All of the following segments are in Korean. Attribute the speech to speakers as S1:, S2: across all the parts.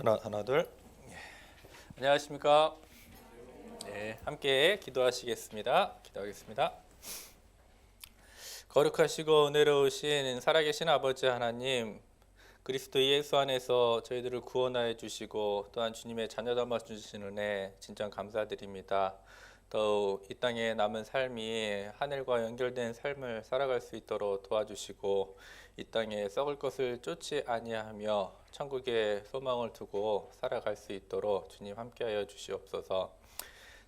S1: 하나 둘. 안녕하십니까? 네, 함께 기도하시겠습니다. 기도하겠습니다. 거룩하시고 은혜로우신 살아계신 아버지 하나님, 그리스도 예수 안에서 저희들을 구원하여 주시고 또한 주님의 자녀 삼아 주시는 은혜 진정 감사드립니다. 더욱 이 땅에 남은 삶이 하늘과 연결된 삶을 살아갈 수 있도록 도와주시고 이 땅에 썩을 것을 쫓지 아니하며 천국에 소망을 두고 살아갈 수 있도록 주님 함께하여 주시옵소서.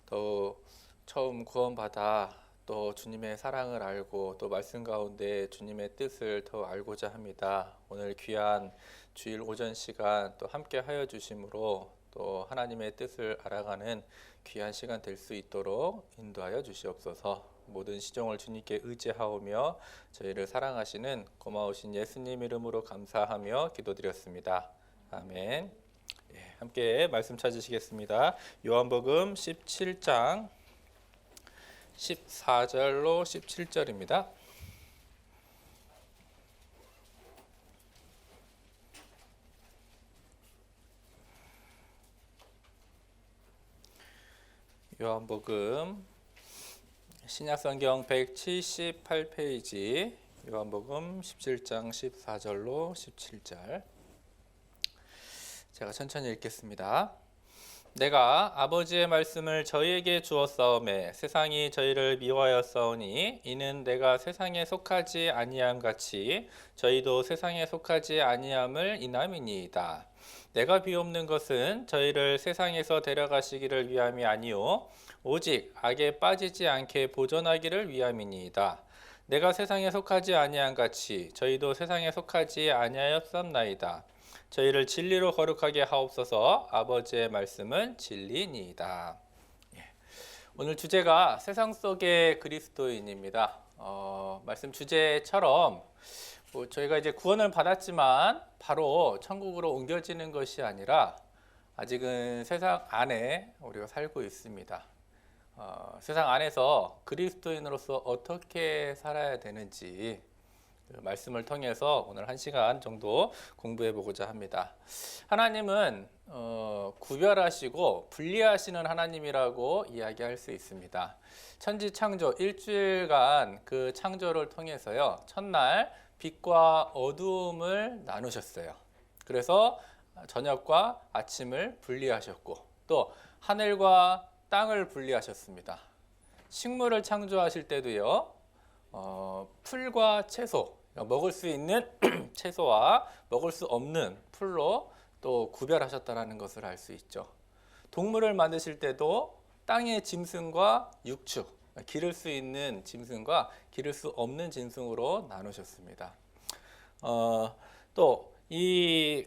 S1: 더욱 처음 구원받아 또 주님의 사랑을 알고 또 말씀 가운데 주님의 뜻을 더 알고자 합니다. 오늘 귀한 주일 오전 시간 또 함께 하여 주심으로 또 하나님의 뜻을 알아가는 귀한 시간 될 수 있도록 인도하여 주시옵소서. 모든 시종을 주님께 의지하오며 저희를 사랑하시는 고마우신 예수님 이름으로 감사하며 기도드렸습니다. 아멘. 함께 말씀 찾으시겠습니다. 요한복음 17장 14절로 17절입니다. 요한복음 신약성경 178페이지 요한복음 17장 14절로 17절 제가 천천히 읽겠습니다. 내가 아버지의 말씀을 저희에게 주었사오매 세상이 저희를 미워하였사오니 이는 내가 세상에 속하지 아니함 같이 저희도 세상에 속하지 아니함을 인함이니이다. 내가 비옵는 것은 저희를 세상에서 데려가시기를 위함이 아니요 오직 악에 빠지지 않게 보존하기를 위함이니이다. 내가 세상에 속하지 아니함 같이 저희도 세상에 속하지 아니하였사옵나이다. 저희를 진리로 거룩하게 하옵소서. 아버지의 말씀은 진리니이다. 오늘 주제가 세상 속의 그리스도인입니다. 말씀 주제처럼 저희가 이제 구원을 받았지만 바로 천국으로 옮겨지는 것이 아니라 아직은 세상 안에 우리가 살고 있습니다. 세상 안에서 그리스도인으로서 어떻게 살아야 되는지 그 말씀을 통해서 오늘 1시간 정도 공부해 보고자 합니다. 하나님은 구별하시고 분리하시는 하나님이라고 이야기할 수 있습니다. 천지 창조 일주일간 그 창조를 통해서요, 첫날 빛과 어두움을 나누셨어요. 그래서 저녁과 아침을 분리하셨고 또 하늘과 땅을 분리하셨습니다. 식물을 창조하실 때도요, 풀과 채소, 먹을 수 있는 채소와 먹을 수 없는 풀로 또 구별하셨다는 것을 알 수 있죠. 동물을 만드실 때도 땅의 짐승과 육축, 기를 수 있는 짐승과 기를 수 없는 짐승으로 나누셨습니다. 또 이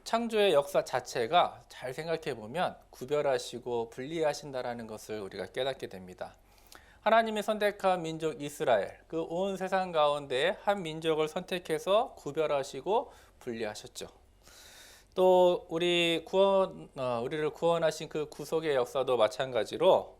S1: 창조의 역사 자체가 잘 생각해 보면 구별하시고 분리하신다라는 것을 우리가 깨닫게 됩니다. 하나님이 선택한 민족 이스라엘, 그 온 세상 가운데 한 민족을 선택해서 구별하시고 분리하셨죠. 또 우리를 구원하신 그 구속의 역사도 마찬가지로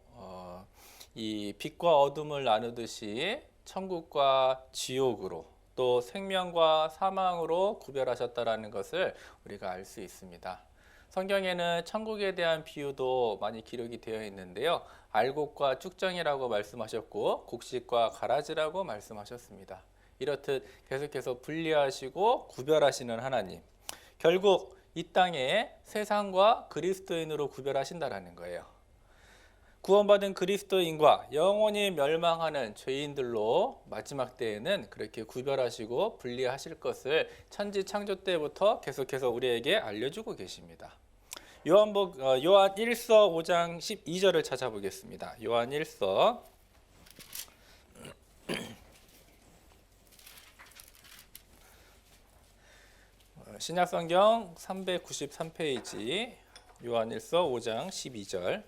S1: 이 빛과 어둠을 나누듯이 천국과 지옥으로 또 생명과 사망으로 구별하셨다라는 것을 우리가 알 수 있습니다. 성경에는 천국에 대한 비유도 많이 기록이 되어 있는데요. 알곡과 쭉정이라고 말씀하셨고 곡식과 가라지라고 말씀하셨습니다. 이렇듯 계속해서 분리하시고 구별하시는 하나님. 결국 이 땅에 세상과 그리스도인으로 구별하신다라는 거예요. 구원받은 그리스도인과 영원히 멸망하는 죄인들로 마지막 때에는 그렇게 구별하시고 분리하실 것을 천지 창조 때부터 계속해서 우리에게 알려주고 계십니다. 요한 1서 5장 12절을 찾아보겠습니다. 요한 1서 신약성경 393페이지 요한 1서 5장 12절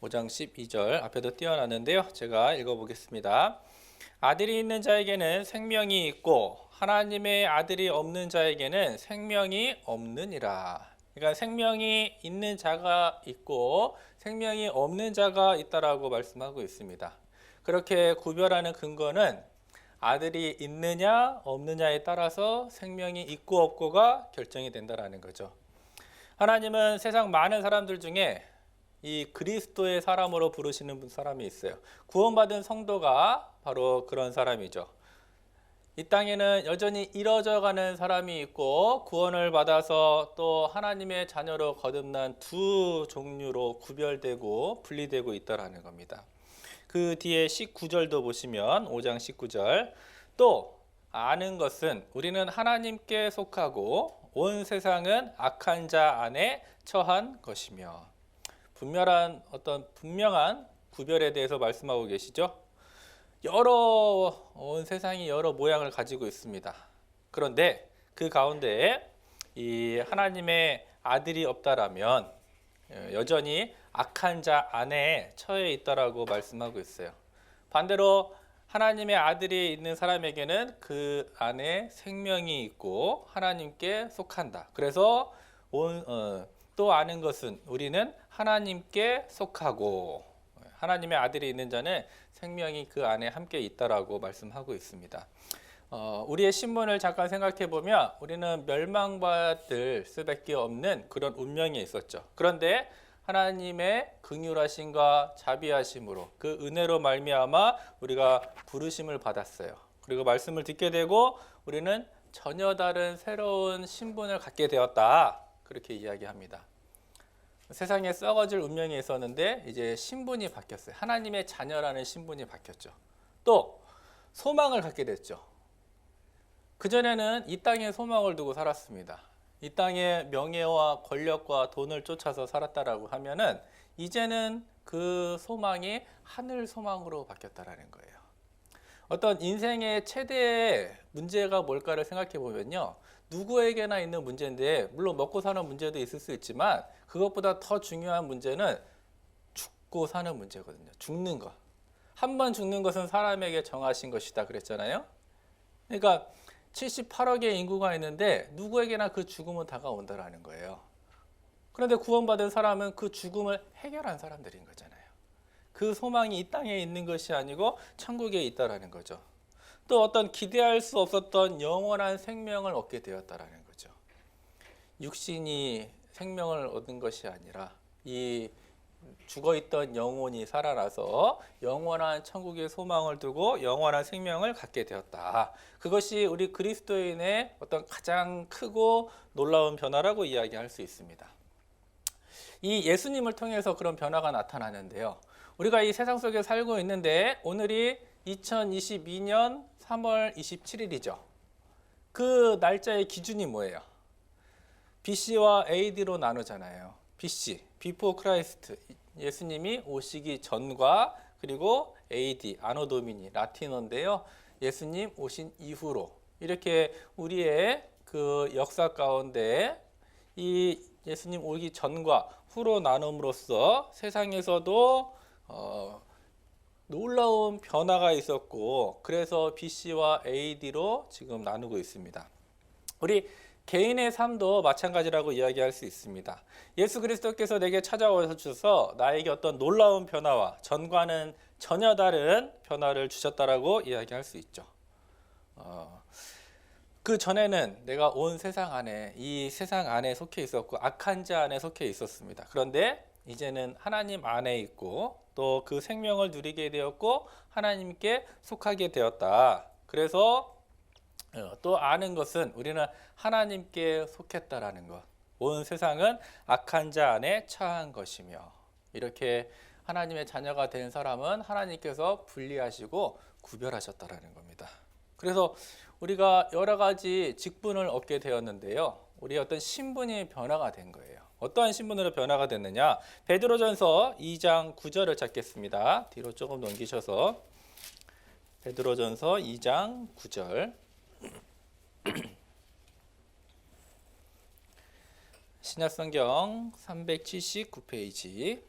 S1: 5장 12절 앞에도 띄어놨는데요. 제가 읽어보겠습니다. 아들이 있는 자에게는 생명이 있고 하나님의 아들이 없는 자에게는 생명이 없느니라. 그러니까 생명이 있는 자가 있고 생명이 없는 자가 있다라고 말씀하고 있습니다. 그렇게 구별하는 근거는 아들이 있느냐 없느냐에 따라서 생명이 있고 없고가 결정이 된다라는 거죠. 하나님은 세상 많은 사람들 중에 이 그리스도의 사람으로 부르시는 사람이 있어요. 구원받은 성도가 바로 그런 사람이죠. 이 땅에는 여전히 이뤄져가는 사람이 있고 구원을 받아서 또 하나님의 자녀로 거듭난 두 종류로 구별되고 분리되고 있다라는 겁니다. 그 뒤에 19절도 보시면 5장 19절 또 아는 것은 우리는 하나님께 속하고 온 세상은 악한 자 안에 처한 것이며 분명한 구별에 대해서 말씀하고 계시죠. 온 세상이 여러 모양을 가지고 있습니다. 그런데 그 가운데 이 하나님의 아들이 없다라면 여전히 악한 자 안에 처해 있다라고 말씀하고 있어요. 반대로 하나님의 아들이 있는 사람에게는 그 안에 생명이 있고 하나님께 속한다. 그래서 또 아는 것은 우리는 하나님께 속하고 하나님의 아들이 있는 자는 생명이 그 안에 함께 있다라고 말씀하고 있습니다. 우리의 신분을 잠깐 생각해 보면 우리는 멸망받을 수밖에 없는 그런 운명이 있었죠. 그런데 하나님의 긍휼하심과 자비하심으로 그 은혜로 말미암아 우리가 부르심을 받았어요. 그리고 말씀을 듣게 되고 우리는 전혀 다른 새로운 신분을 갖게 되었다. 그렇게 이야기합니다. 세상에 썩어질 운명이 있었는데 이제 신분이 바뀌었어요. 하나님의 자녀라는 신분이 바뀌었죠. 또 소망을 갖게 됐죠. 그전에는 이 땅에 소망을 두고 살았습니다. 이 땅의 명예와 권력과 돈을 쫓아서 살았다라고 하면은 이제는 그 소망이 하늘 소망으로 바뀌었다라는 거예요. 어떤 인생의 최대의 문제가 뭘까를 생각해 보면요. 누구에게나 있는 문제인데 물론 먹고 사는 문제도 있을 수 있지만 그것보다 더 중요한 문제는 죽고 사는 문제거든요. 죽는 것. 한 번 죽는 것은 사람에게 정하신 것이다 그랬잖아요. 그러니까 78억의 인구가 있는데 누구에게나 그 죽음은 다가온다라는 거예요. 그런데 구원받은 사람은 그 죽음을 해결한 사람들인 거잖아요. 그 소망이 이 땅에 있는 것이 아니고 천국에 있다라는 거죠. 또 어떤 기대할 수 없었던 영원한 생명을 얻게 되었다라는 거죠. 육신이 생명을 얻은 것이 아니라 이 죽어있던 영혼이 살아나서 영원한 천국의 소망을 두고 영원한 생명을 갖게 되었다. 그것이 우리 그리스도인의 어떤 가장 크고 놀라운 변화라고 이야기할 수 있습니다. 이 예수님을 통해서 그런 변화가 나타나는데요. 우리가 이 세상 속에 살고 있는데 오늘이 2022년 3월 27일이죠. 그 날짜의 기준이 뭐예요? BC와 AD로 나누잖아요. BC, Before Christ, 예수님이 오시기 전과 그리고 AD, 아노 도미니, 라틴어인데요. 예수님 오신 이후로 이렇게 우리의 그 역사 가운데 이 예수님 오기 전과 후로 나눔으로써 세상에서도 놀라운 변화가 있었고 그래서 BC와 AD로 지금 나누고 있습니다. 우리 개인의 삶도 마찬가지라고 이야기할 수 있습니다. 예수 그리스도께서 내게 찾아오셔서 나에게 어떤 놀라운 변화와 전과는 전혀 다른 변화를 주셨다라고 이야기할 수 있죠. 그 전에는 내가 온 세상 안에 이 세상 안에 속해 있었고 악한 자 안에 속해 있었습니다. 그런데 이제는 하나님 안에 있고 또 그 생명을 누리게 되었고 하나님께 속하게 되었다. 그래서 또 아는 것은 우리는 하나님께 속했다라는 것. 온 세상은 악한 자 안에 처한 것이며 이렇게 하나님의 자녀가 된 사람은 하나님께서 분리하시고 구별하셨다라는 겁니다. 그래서 우리가 여러 가지 직분을 얻게 되었는데요. 우리의 어떤 신분이 변화가 된 거예요. 어떠한 신분으로 변화가 됐느냐? 베드로전서 2장 9절을 찾겠습니다. 뒤로 조금 넘기셔서 베드로전서 2장 9절 신약성경 379페이지.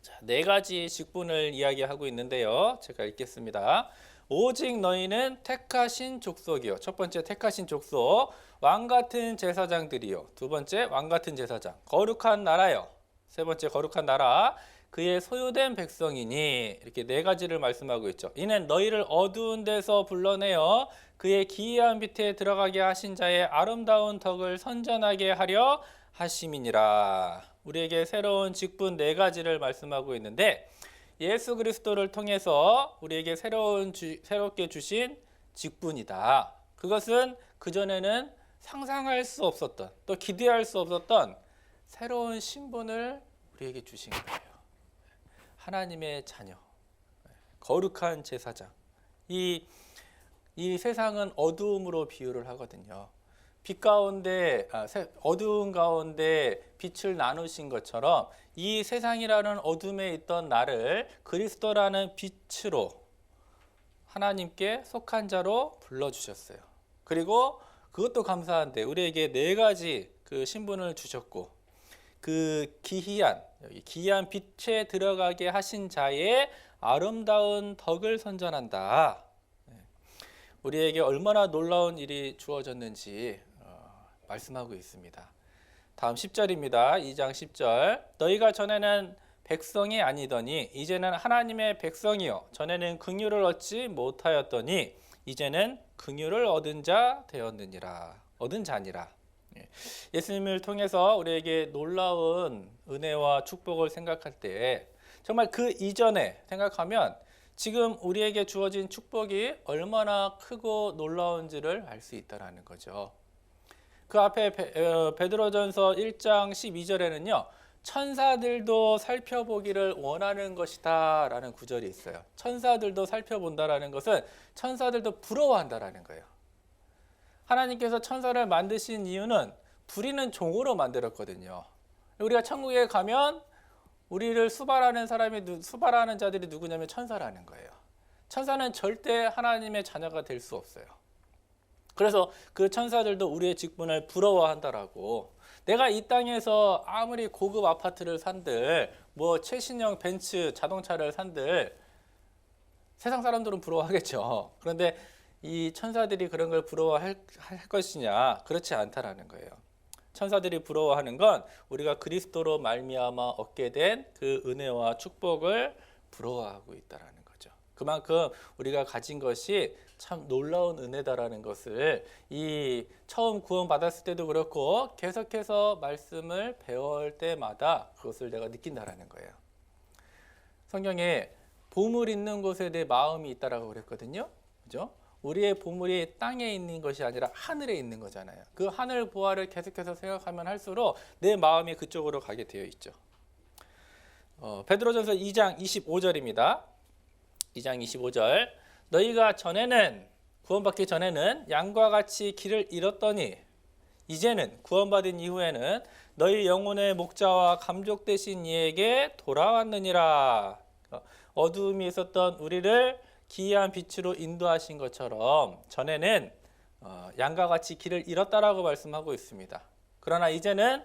S1: 자, 네 가지 직분을 이야기하고 있는데요. 제가 읽겠습니다. 오직 너희는 택하신 족속이요. 첫 번째 택하신 족속. 왕 같은 제사장들이요. 두 번째 왕 같은 제사장. 거룩한 나라요. 세 번째 거룩한 나라. 그의 소유된 백성이니 이렇게 네 가지를 말씀하고 있죠. 이는 너희를 어두운 데서 불러내어 그의 기이한 빛에 들어가게 하신 자의 아름다운 덕을 선전하게 하려 하심이니라. 우리에게 새로운 직분 네 가지를 말씀하고 있는데 예수 그리스도를 통해서 우리에게 새롭게 주신 직분이다. 그것은 그전에는 상상할 수 없었던 또 기대할 수 없었던 새로운 신분을 우리에게 주신 거예요. 하나님의 자녀, 거룩한 제사장. 이 세상은 어두움으로 비유를 하거든요. 빛 가운데 어두운 가운데 빛을 나누신 것처럼 이 세상이라는 어둠에 있던 나를 그리스도라는 빛으로 하나님께 속한 자로 불러주셨어요. 그리고 그것도 감사한데 우리에게 네 가지 그 신분을 주셨고 그 기이한 빛에 들어가게 하신 자의 아름다운 덕을 선전한다. 우리에게 얼마나 놀라운 일이 주어졌는지 말씀하고 있습니다. 다음 10절입니다. 2장 10절. 너희가 전에는 백성이 아니더니 이제는 하나님의 백성이요 전에는 긍휼을 얻지 못하였더니 이제는 긍휼을 얻은 자 되었느니라. 얻은 자니라. 예수님을 통해서 우리에게 놀라운 은혜와 축복을 생각할 때 정말 그 이전에 생각하면 지금 우리에게 주어진 축복이 얼마나 크고 놀라운지를 알 수 있다는 거죠. 그 앞에 베드로전서 1장 12절에는요. 천사들도 살펴보기를 원하는 것이다 라는 구절이 있어요. 천사들도 살펴본다라는 것은 천사들도 부러워한다라는 거예요. 하나님께서 천사를 만드신 이유는 부리는 종으로 만들었거든요. 우리가 천국에 가면 우리를 수발하는 자들이 누구냐면 천사라는 거예요. 천사는 절대 하나님의 자녀가 될 수 없어요. 그래서 그 천사들도 우리의 직분을 부러워한다라고. 내가 이 땅에서 아무리 고급 아파트를 산들 뭐 최신형 벤츠 자동차를 산들 세상 사람들은 부러워하겠죠. 그런데 이 천사들이 그런 걸 부러워할 것이냐? 그렇지 않다라는 거예요. 천사들이 부러워하는 건 우리가 그리스도로 말미암아 얻게 된 그 은혜와 축복을 부러워하고 있다라는 거죠. 그만큼 우리가 가진 것이 참 놀라운 은혜다라는 것을 이 처음 구원받았을 때도 그렇고 계속해서 말씀을 배울 때마다 그것을 내가 느낀다라는 거예요. 성경에 보물 있는 곳에 내 마음이 있다라고 그랬거든요. 그죠? 우리의 보물이 땅에 있는 것이 아니라 하늘에 있는 거잖아요. 그 하늘 보화를 계속해서 생각하면 할수록 내 마음이 그쪽으로 가게 되어 있죠. 베드로전서 2장 25절입니다. 2장 25절. 너희가 구원받기 전에는 양과 같이 길을 잃었더니 이제는 구원받은 이후에는 너희 영혼의 목자와 감족 되신 이에게 돌아왔느니라. 어두움이 있었던 우리를 기이한 빛으로 인도하신 것처럼 전에는 양과 같이 길을 잃었다라고 말씀하고 있습니다. 그러나 이제는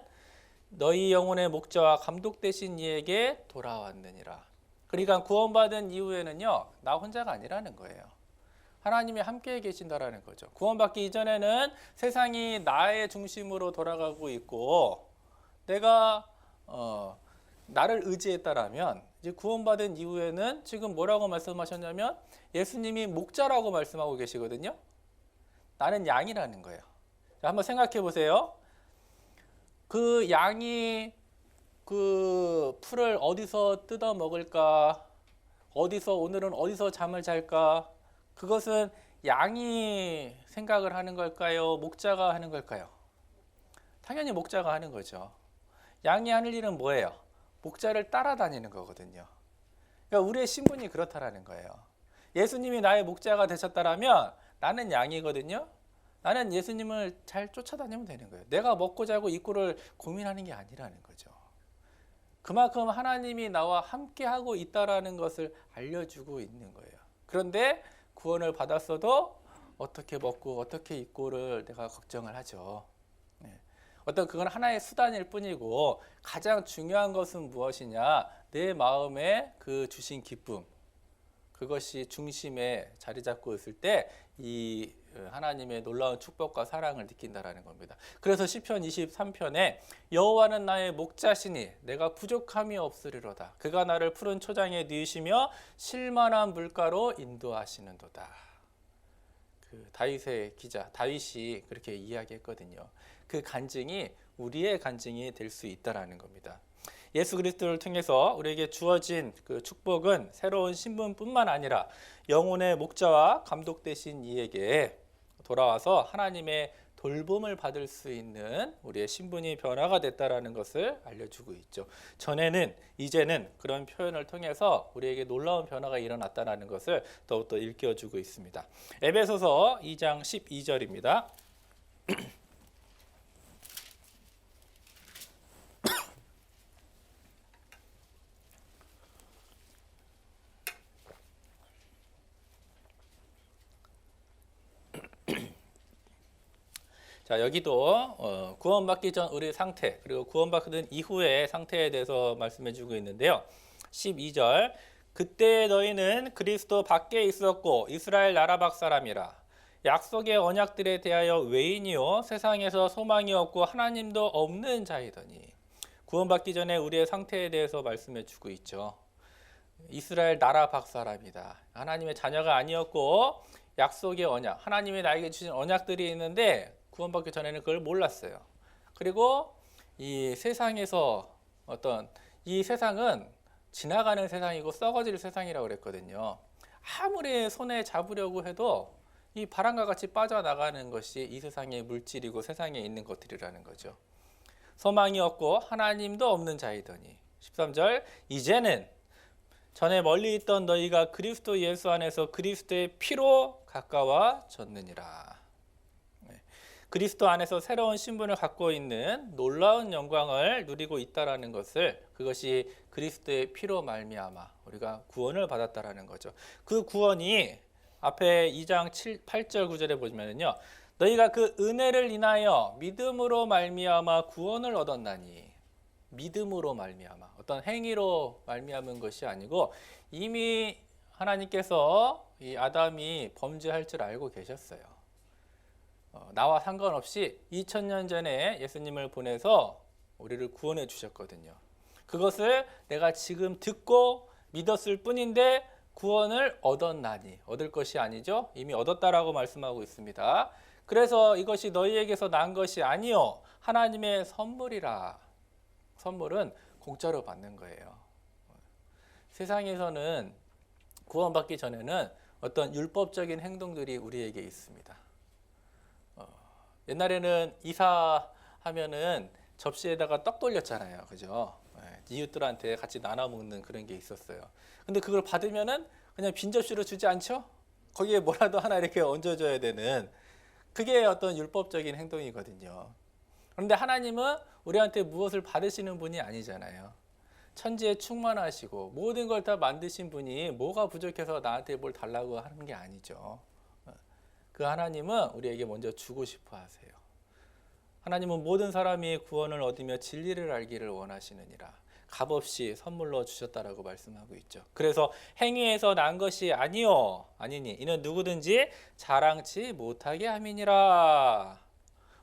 S1: 너희 영혼의 목자와 감독 되신 이에게 돌아왔느니라. 그러니까 구원받은 이후에는요, 나 혼자가 아니라는 거예요. 하나님이 함께 계신다라는 거죠. 구원받기 이전에는 세상이 나의 중심으로 돌아가고 있고 내가 나를 의지했다라면 이제 구원받은 이후에는 지금 뭐라고 말씀하셨냐면 예수님이 목자라고 말씀하고 계시거든요. 나는 양이라는 거예요. 자, 한번 생각해 보세요. 그 양이 그 풀을 어디서 뜯어 먹을까? 오늘은 어디서 잠을 잘까? 그것은 양이 생각을 하는 걸까요? 목자가 하는 걸까요? 당연히 목자가 하는 거죠. 양이 하는 일은 뭐예요? 목자를 따라다니는 거거든요. 그러니까 우리의 신분이 그렇다라는 거예요. 예수님이 나의 목자가 되셨다라면 나는 양이거든요. 나는 예수님을 잘 쫓아다니면 되는 거예요. 내가 먹고 자고 입고를 고민하는 게 아니라는 거죠. 그만큼 하나님이 나와 함께하고 있다라는 것을 알려주고 있는 거예요. 그런데 구원을 받았어도 어떻게 먹고 어떻게 입고를 내가 걱정을 하죠. 그건 하나의 수단일 뿐이고 가장 중요한 것은 무엇이냐? 내 마음에 그 주신 기쁨, 그것이 중심에 자리 잡고 있을 때 이 하나님의 놀라운 축복과 사랑을 느낀다라는 겁니다. 그래서 시편 23편에 여호와는 나의 목자시니 내가 부족함이 없으리로다. 그가 나를 푸른 초장에 누이시며 쉴만한 물가로 인도하시는도다. 그 다윗의 기자 다윗이 그렇게 이야기했거든요. 그 간증이 우리의 간증이 될 수 있다라는 겁니다. 예수 그리스도를 통해서 우리에게 주어진 그 축복은 새로운 신분뿐만 아니라 영혼의 목자와 감독 되신 이에게 돌아와서 하나님의 돌봄을 받을 수 있는 우리의 신분이 변화가 됐다라는 것을 알려주고 있죠. 이제는 그런 표현을 통해서 우리에게 놀라운 변화가 일어났다는 것을 더욱더 일깨워주고 있습니다. 에베소서 2장 12절입니다. 자, 여기도 구원받기 전 우리 상태 그리고 구원받은 이후의 상태에 대해서 말씀해 주고 있는데요. 12절 그때 너희는 그리스도 밖에 있었고 이스라엘 나라 밖 사람이라 약속의 언약들에 대하여 외인이요 세상에서 소망이 없고 하나님도 없는 자이더니 구원받기 전에 우리의 상태에 대해서 말씀해 주고 있죠. 이스라엘 나라 밖 사람이다. 하나님의 자녀가 아니었고 약속의 언약 하나님이 나에게 주신 언약들이 있는데 구원받기 전에는 그걸 몰랐어요. 그리고 이 세상에서 이 세상은 지나가는 세상이고 썩어질 세상이라고 그랬거든요. 아무리 손에 잡으려고 해도 이 바람과 같이 빠져나가는 것이 이 세상의 물질이고 세상에 있는 것들이라는 거죠. 소망이 없고 하나님도 없는 자이더니 13절 이제는 전에 멀리 있던 너희가 그리스도 예수 안에서 그리스도의 피로 가까워졌느니라. 그리스도 안에서 새로운 신분을 갖고 있는 놀라운 영광을 누리고 있다라는 것을 그것이 그리스도의 피로 말미암아 우리가 구원을 받았다라는 거죠. 그 구원이 앞에 2장 8절 9절에 보시면요. 너희가 그 은혜를 인하여 믿음으로 말미암아 구원을 얻었나니 믿음으로 말미암아 어떤 행위로 말미암은 것이 아니고 이미 하나님께서 이 아담이 범죄할 줄 알고 계셨어요. 나와 상관없이 2000년 전에 예수님을 보내서 우리를 구원해 주셨거든요. 그것을 내가 지금 듣고 믿었을 뿐인데 구원을 얻었나니 얻을 것이 아니죠. 이미 얻었다라고 말씀하고 있습니다. 그래서 이것이 너희에게서 난 것이 아니요 하나님의 선물이라. 선물은 공짜로 받는 거예요. 세상에서는 구원받기 전에는 어떤 율법적인 행동들이 우리에게 있습니다. 옛날에는 이사하면은 접시에다가 떡 돌렸잖아요. 그죠? 이웃들한테 같이 나눠 먹는 그런 게 있었어요. 근데 그걸 받으면은 그냥 빈 접시로 주지 않죠? 거기에 뭐라도 하나 이렇게 얹어줘야 되는 그게 어떤 율법적인 행동이거든요. 그런데 하나님은 우리한테 무엇을 받으시는 분이 아니잖아요. 천지에 충만하시고 모든 걸 다 만드신 분이 뭐가 부족해서 나한테 뭘 달라고 하는 게 아니죠. 그 하나님은 우리에게 먼저 주고 싶어 하세요. 하나님은 모든 사람이 구원을 얻으며 진리를 알기를 원하시느니라. 값없이 선물로 주셨다라고 말씀하고 있죠. 그래서 행위에서 난 것이 아니니 이는 누구든지 자랑치 못하게 함이니라.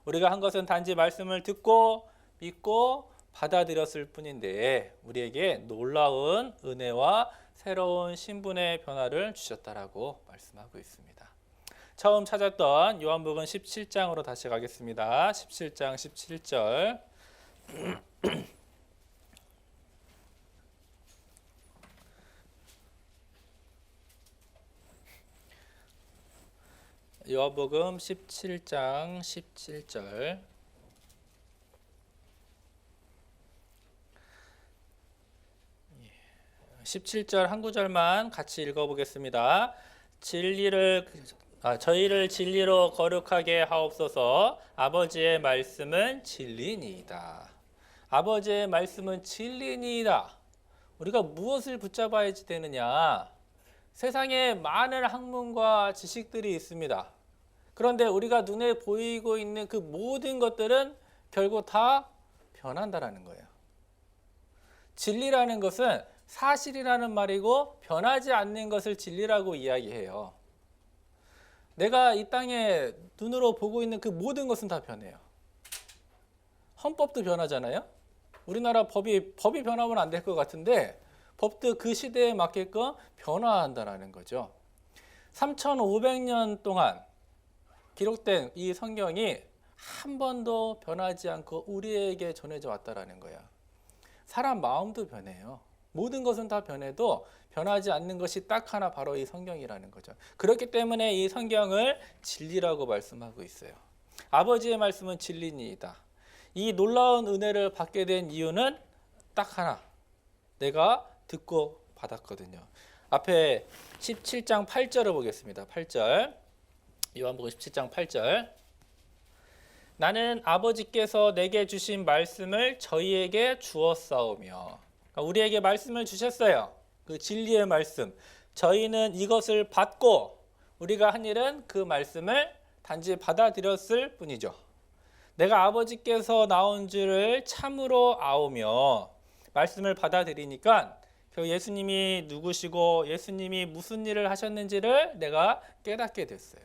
S1: 우리가 한 것은 단지 말씀을 듣고 믿고 받아들였을 뿐인데 우리에게 놀라운 은혜와 새로운 신분의 변화를 주셨다라고 말씀하고 있습니다. 처음 찾았던 요한복음 17장으로 다시 가겠습니다. 17장 17절. 요한복음 17장 17절. 예. 17절 한 구절만 같이 읽어보겠습니다. 저희를 진리로 거룩하게 하옵소서. 아버지의 말씀은 진리니이다. 아버지의 말씀은 진리니이다. 우리가 무엇을 붙잡아야지 되느냐? 세상에 많은 학문과 지식들이 있습니다. 그런데 우리가 눈에 보이고 있는 그 모든 것들은 결국 다 변한다라는 거예요. 진리라는 것은 사실이라는 말이고 변하지 않는 것을 진리라고 이야기해요. 내가 이 땅에 눈으로 보고 있는 그 모든 것은 다 변해요. 헌법도 변하잖아요. 우리나라 법이 변하면 안 될 것 같은데 법도 그 시대에 맞게끔 변화한다는 거죠. 3,500년 동안 기록된 이 성경이 한 번도 변하지 않고 우리에게 전해져 왔다라는 거야. 사람 마음도 변해요. 모든 것은 다 변해도 변하지 않는 것이 딱 하나, 바로 이 성경이라는 거죠. 그렇기 때문에 이 성경을 진리라고 말씀하고 있어요. 아버지의 말씀은 진리니이다. 이 놀라운 은혜를 받게 된 이유는 딱 하나, 내가 듣고 받았거든요. 앞에 17장 8절을 보겠습니다. 8절, 요한복음 17장 8절. 나는 아버지께서 내게 주신 말씀을 저희에게 주었사오며. 그러니까 우리에게 말씀을 주셨어요. 그 진리의 말씀. 저희는 이것을 받고 우리가 한 일은 그 말씀을 단지 받아들였을 뿐이죠. 내가 아버지께서 나온 줄을 참으로 아오며 말씀을 받아들이니까 예수님이 누구시고 예수님이 무슨 일을 하셨는지를 내가 깨닫게 됐어요.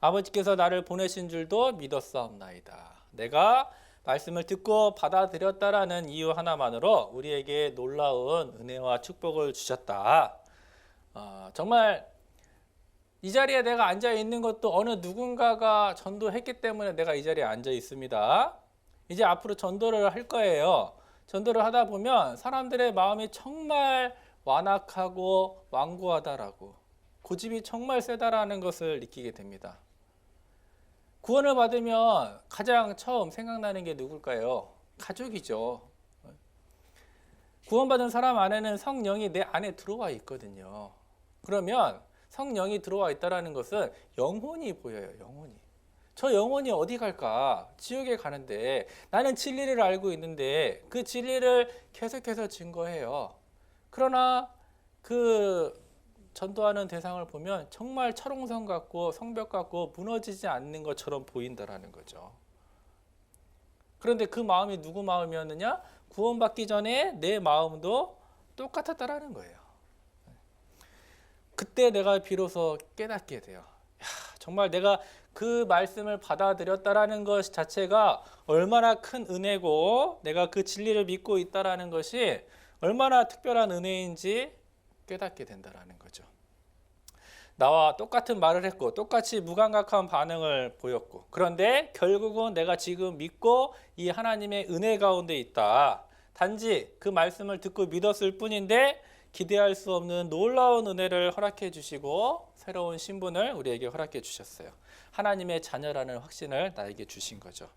S1: 아버지께서 나를 보내신 줄도 믿었사옵나이다. 내가 말씀을 듣고 받아들였다라는 이유 하나만으로 우리에게 놀라운 은혜와 축복을 주셨다. 정말 이 자리에 내가 앉아 있는 것도 어느 누군가가 전도했기 때문에 내가 이 자리에 앉아 있습니다. 이제 앞으로 전도를 할 거예요. 전도를 하다 보면 사람들의 마음이 정말 완악하고 완고하다라고, 고집이 정말 세다라는 것을 느끼게 됩니다. 구원을 받으면 가장 처음 생각나는 게 누굴까요? 가족이죠. 구원받은 사람 안에는 성령이 내 안에 들어와 있거든요. 그러면 성령이 들어와 있다는 것은 영혼이 보여요. 영혼이. 저 영혼이 어디 갈까? 지옥에 가는데 나는 진리를 알고 있는데 그 진리를 계속해서 증거해요. 그러나 그 전도하는 대상을 보면 정말 철옹성 같고 성벽 같고 무너지지 않는 것처럼 보인다라는 거죠. 그런데 그 마음이 누구 마음이었느냐? 구원받기 전에 내 마음도 똑같았다라는 거예요. 그때 내가 비로소 깨닫게 돼요. 정말 내가 그 말씀을 받아들였다라는 것 자체가 얼마나 큰 은혜고 내가 그 진리를 믿고 있다라는 것이 얼마나 특별한 은혜인지 깨닫게 된다라는 거죠. 나와 똑같은 말을 했고 똑같이 무감각한 반응을 보였고, 그런데 결국은 내가 지금 믿고 이 하나님의 은혜 가운데 있다. 단지 그 말씀을 듣고 믿었을 뿐인데 기대할 수 없는 놀라운 은혜를 허락해 주시고 새로운 신분을 우리에게 허락해 주셨어요. 하나님의 자녀라는 확신을 나에게 주신 거죠.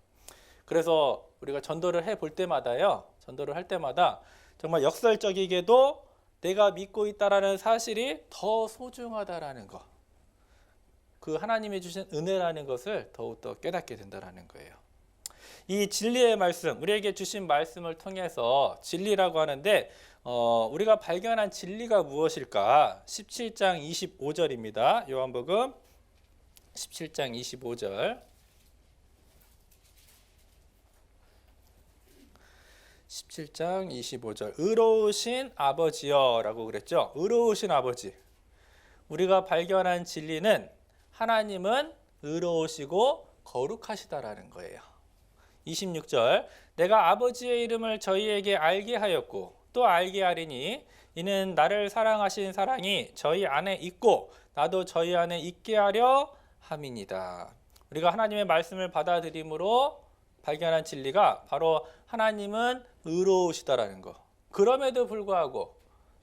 S1: 그래서 우리가 전도를 해 볼 때마다요, 전도를 할 때마다 정말 역설적이게도 내가 믿고 있다라는 사실이 더 소중하다라는 것, 그 하나님이 주신 은혜라는 것을 더욱더 깨닫게 된다라는 거예요. 이 진리의 말씀, 우리에게 주신 말씀을 통해서 진리라고 하는데 우리가 발견한 진리가 무엇일까? 17장 25절입니다. 요한복음 17장 25절. 17장 25절. 의로우신 아버지여 라고 그랬죠. 의로우신 아버지. 우리가 발견한 진리는 하나님은 의로우시고 거룩하시다라는 거예요. 26절. 내가 아버지의 이름을 저희에게 알게 하였고 또 알게 하리니 이는 나를 사랑하신 사랑이 저희 안에 있고 나도 저희 안에 있게 하려 함이니이다. 우리가 하나님의 말씀을 받아들임으로 발견한 진리가 바로 하나님은 의로우시다라는 거. 그럼에도 불구하고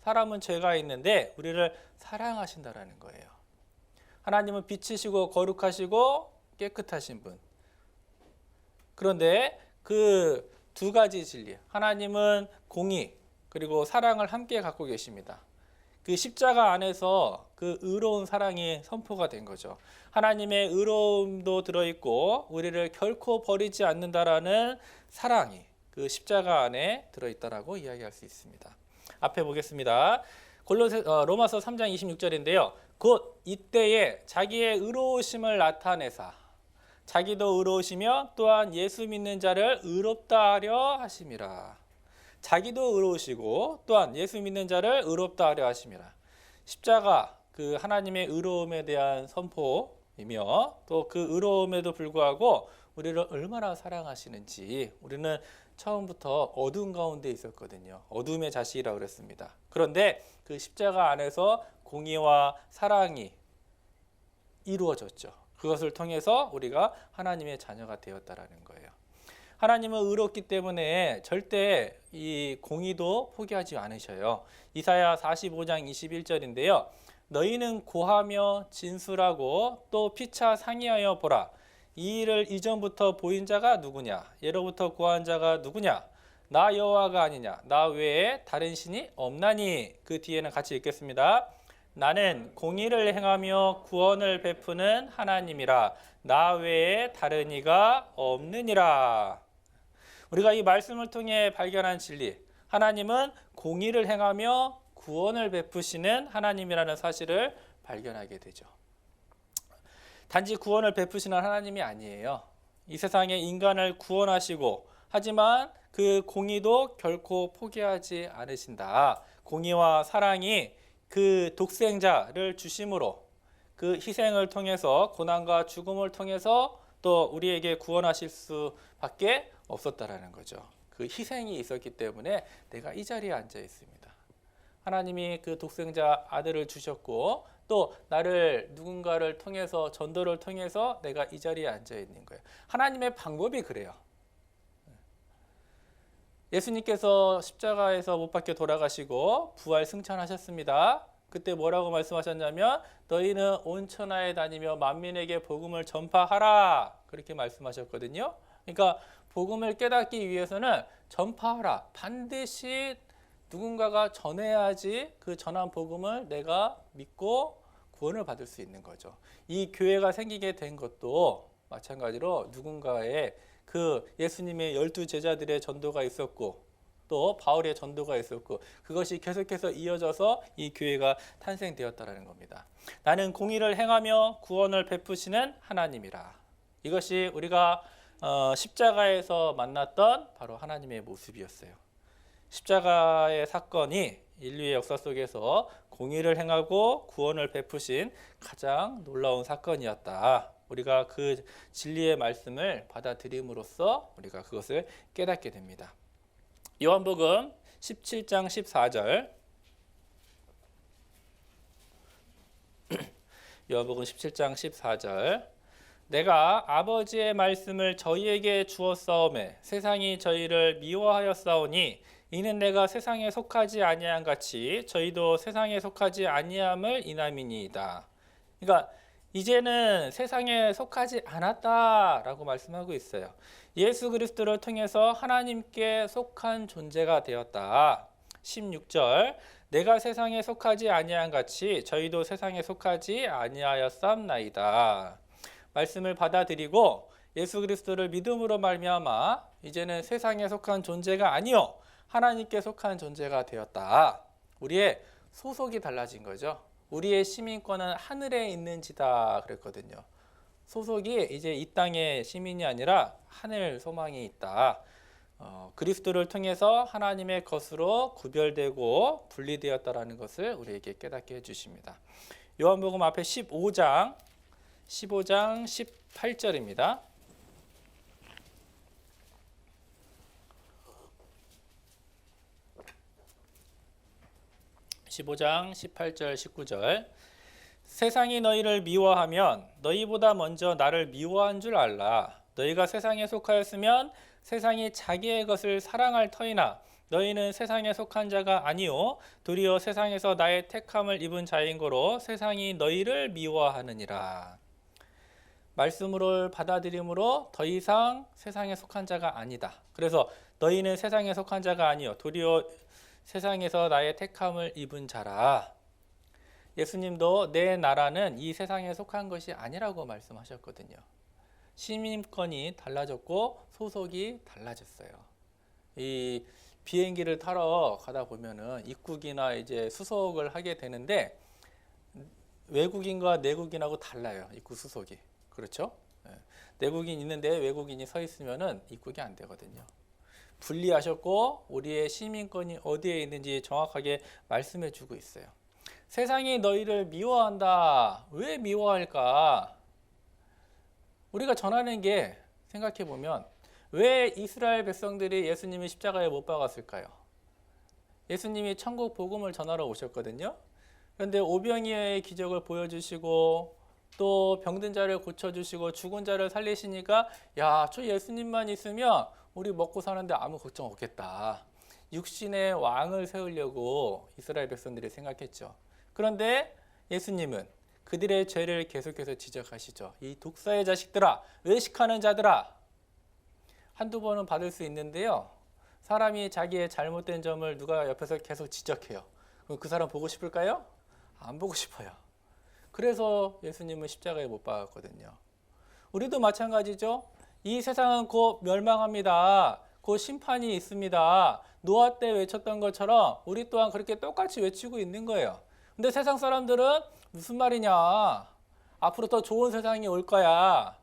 S1: 사람은 죄가 있는데 우리를 사랑하신다라는 거예요. 하나님은 빛이시고 거룩하시고 깨끗하신 분. 그런데 그 두 가지 진리, 하나님은 공의 그리고 사랑을 함께 갖고 계십니다. 그 십자가 안에서 그 의로운 사랑이 선포가 된 거죠. 하나님의 의로움도 들어있고 우리를 결코 버리지 않는다라는 사랑이 그 십자가 안에 들어있다라고 이야기할 수 있습니다. 앞에 보겠습니다. 로마서 3장 26절인데요. 곧 이때에 자기의 의로우심을 나타내사 자기도 의로우시며 또한 예수 믿는 자를 의롭다 하려 하심이라. 자기도 의로우시고 또한 예수 믿는 자를 의롭다 하려 하심이라. 십자가 그 하나님의 의로움에 대한 선포이며 또 그 의로움에도 불구하고 우리를 얼마나 사랑하시는지 우리는 처음부터 어두운 가운데 있었거든요. 어둠의 자식이라고 그랬습니다. 그런데 그 십자가 안에서 공의와 사랑이 이루어졌죠. 그것을 통해서 우리가 하나님의 자녀가 되었다라는 거예요. 하나님은 의롭기 때문에 절대 이 공의도 포기하지 않으셔요. 이사야 45장 21절인데요. 너희는 고하며 진술하고 또 피차 상의하여 보라. 이 일을 이전부터 보인 자가 누구냐? 예로부터 고한 자가 누구냐? 나 여호와가 아니냐? 나 외에 다른 신이 없나니? 그 뒤에는 같이 읽겠습니다. 나는 공의를 행하며 구원을 베푸는 하나님이라. 나 외에 다른 이가 없느니라. 우리가 이 말씀을 통해 발견한 진리, 하나님은 공의를 행하며 구원을 베푸시는 하나님이라는 사실을 발견하게 되죠. 단지 구원을 베푸시는 하나님이 아니에요. 이 세상에 인간을 구원하시고 하지만 그 공의도 결코 포기하지 않으신다. 공의와 사랑이 그 독생자를 주심으로 그 희생을 통해서 고난과 죽음을 통해서 또 우리에게 구원하실 수밖에 없었다라는 거죠. 그 희생이 있었기 때문에 내가 이 자리에 앉아 있습니다. 하나님이 그 독생자 아들을 주셨고 또 나를 누군가를 통해서 전도를 통해서 내가 이 자리에 앉아 있는 거예요. 하나님의 방법이 그래요. 예수님께서 십자가에서 못 박혀 돌아가시고 부활 승천하셨습니다. 그때 뭐라고 말씀하셨냐면 너희는 온 천하에 다니며 만민에게 복음을 전파하라 그렇게 말씀하셨거든요. 그러니까 복음을 깨닫기 위해서는 전파하라. 반드시 누군가가 전해야지 그 전한 복음을 내가 믿고 구원을 받을 수 있는 거죠. 이 교회가 생기게 된 것도 마찬가지로 누군가의 그 예수님의 12제자들의 전도가 있었고 또 바울의 전도가 있었고 그것이 계속해서 이어져서 이 교회가 탄생되었다는 겁니다. 나는 공의를 행하며 구원을 베푸시는 하나님이라. 이것이 우리가 십자가에서 만났던 바로 하나님의 모습이었어요. 십자가의 사건이 인류의 역사 속에서 공의를 행하고 구원을 베푸신 가장 놀라운 사건이었다. 우리가 그 진리의 말씀을 받아들임으로써 우리가 그것을 깨닫게 됩니다. 요한복음 17장 14절 요한복음 17장 14절 내가 아버지의 말씀을 저희에게 주었사오매 세상이 저희를 미워하였사오니 이는 내가 세상에 속하지 아니한 같이 저희도 세상에 속하지 아니함을 인함이니이다. 그러니까 이제는 세상에 속하지 않았다라고 말씀하고 있어요. 예수 그리스도를 통해서 하나님께 속한 존재가 되었다. 16절 내가 세상에 속하지 아니한 같이 저희도 세상에 속하지 아니하였삼나이다. 말씀을 받아들이고 예수 그리스도를 믿음으로 말미암아 이제는 세상에 속한 존재가 아니요 하나님께 속한 존재가 되었다. 우리의 소속이 달라진 거죠. 우리의 시민권은 하늘에 있는지다 그랬거든요. 소속이 이제 이 땅의 시민이 아니라 하늘 소망이 있다. 그리스도를 통해서 하나님의 것으로 구별되고 분리되었다라는 것을 우리에게 깨닫게 해주십니다. 요한복음 앞에 15장 18절입니다. 15장 18절 19절 세상이 너희를 미워하면 너희보다 먼저 나를 미워한 줄 알라. 너희가 세상에 속하였으면 세상이 자기의 것을 사랑할 터이나 너희는 세상에 속한 자가 아니요 도리어 세상에서 나의 택함을 입은 자인 거로 세상이 너희를 미워하느니라. 말씀을 받아들임으로 더 이상 세상에 속한 자가 아니다. 그래서 너희는 세상에 속한 자가 아니요 도리어 세상에서 나의 택함을 입은 자라. 예수님도 내 나라는 이 세상에 속한 것이 아니라고 말씀하셨거든요. 시민권이 달라졌고 소속이 달라졌어요. 이 비행기를 타러 가다 보면은 입국이나 이제 수속을 하게 되는데 외국인과 내국인하고 달라요. 입국 수속이. 그렇죠? 내국인 있는데 외국인이 서 있으면은 입국이 안 되거든요. 분리하셨고 우리의 시민권이 어디에 있는지 정확하게 말씀해 주고 있어요. 세상이 너희를 미워한다. 왜 미워할까? 우리가 전하는 게 생각해 보면 왜 이스라엘 백성들이 예수님이 십자가에 못 박았을까요? 예수님이 천국 복음을 전하러 오셨거든요. 그런데 오병이어의 기적을 보여주시고 또 병든 자를 고쳐주시고 죽은 자를 살리시니까 야, 저 예수님만 있으면 우리 먹고 사는데 아무 걱정 없겠다. 육신의 왕을 세우려고 이스라엘 백성들이 생각했죠. 그런데 예수님은 그들의 죄를 계속해서 지적하시죠. 이 독사의 자식들아, 외식하는 자들아. 한두 번은 받을 수 있는데요. 사람이 자기의 잘못된 점을 누가 옆에서 계속 지적해요. 그럼 그 사람 보고 싶을까요? 안 보고 싶어요. 그래서 예수님은 십자가에 못 박았거든요. 우리도 마찬가지죠. 이 세상은 곧 멸망합니다. 곧 심판이 있습니다. 노아 때 외쳤던 것처럼 우리 또한 그렇게 똑같이 외치고 있는 거예요. 근데 세상 사람들은 무슨 말이냐? 앞으로 더 좋은 세상이 올 거야.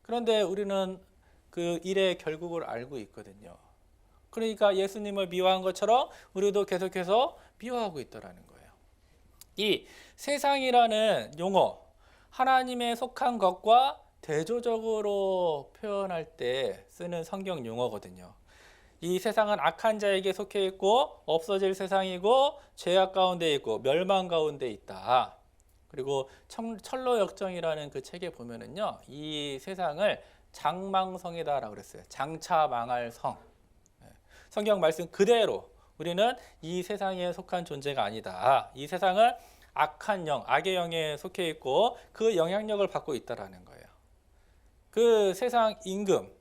S1: 그런데 우리는 그 일의 결국을 알고 있거든요. 그러니까 예수님을 미워한 것처럼 우리도 계속해서 미워하고 있더라는 거예요. 이 세상이라는 용어, 하나님에 속한 것과 대조적으로 표현할 때 쓰는 성경 용어거든요. 이 세상은 악한 자에게 속해 있고 없어질 세상이고 죄악 가운데 있고 멸망 가운데 있다. 그리고 철로역정이라는 그 책에 보면은요, 이 세상을 장망성이다라고 그랬어요. 장차 망할 성. 성경 말씀 그대로 우리는 이 세상에 속한 존재가 아니다. 이 세상은 악한 영, 악의 영에 속해 있고 그 영향력을 받고 있다라는 거예요. 그 세상 임금,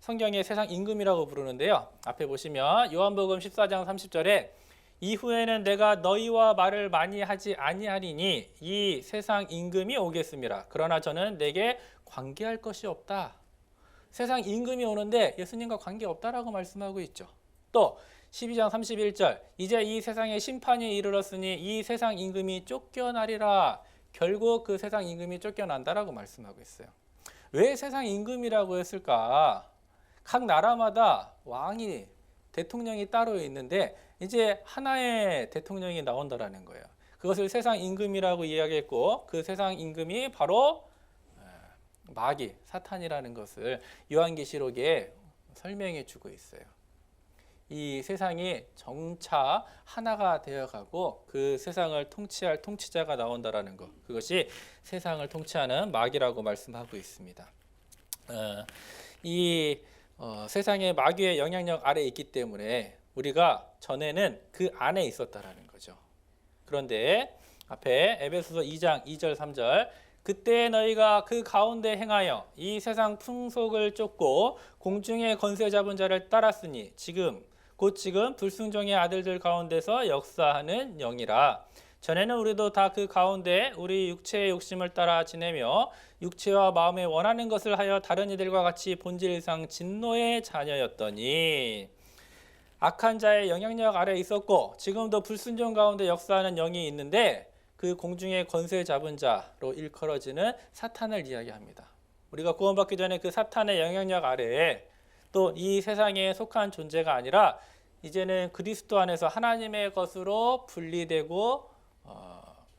S1: 성경의 세상 임금이라고 부르는데요. 앞에 보시면 요한복음 14장 30절에 이후에는 내가 너희와 말을 많이 하지 아니하리니 이 세상 임금이 오겠습니다. 그러나 저는 내게 관계할 것이 없다. 세상 임금이 오는데 예수님과 관계 없다라고 말씀하고 있죠. 또 12장 31절 이제 이 세상에 심판이 이르렀으니 이 세상 임금이 쫓겨나리라. 결국 그 세상 임금이 쫓겨난다라고 말씀하고 있어요. 왜 세상 임금이라고 했을까? 각 나라마다 왕이 대통령이 따로 있는데 이제 하나의 대통령이 나온다라는 거예요. 그것을 세상 임금이라고 이야기했고 그 세상 임금이 바로 마귀, 사탄이라는 것을 요한계시록에 설명해 주고 있어요. 이 세상이 정차 하나가 되어가고 그 세상을 통치할 통치자가 나온다라는 것, 그것이 세상을 통치하는 마귀라고 말씀하고 있습니다. 세상의 마귀의 영향력 아래에 있기 때문에 우리가 전에는 그 안에 있었다라는 거죠. 그런데 앞에 에베소서 2장 2절 3절 그때 너희가 그 가운데 행하여 이 세상 풍속을 쫓고 공중의 권세 잡은 자를 따랐으니 지금 불순종의 아들들 가운데서 역사하는 영이라. 전에는 우리도 다 그 가운데 우리 육체의 욕심을 따라 지내며 육체와 마음에 원하는 것을 하여 다른 이들과 같이 본질상 진노의 자녀였더니 악한 자의 영향력 아래 있었고 지금도 불순종 가운데 역사하는 영이 있는데 그 공중의 권세 잡은 자로 일컬어지는 사탄을 이야기합니다. 우리가 구원받기 전에 그 사탄의 영향력 아래에 또 이 세상에 속한 존재가 아니라 이제는 그리스도 안에서 하나님의 것으로 분리되고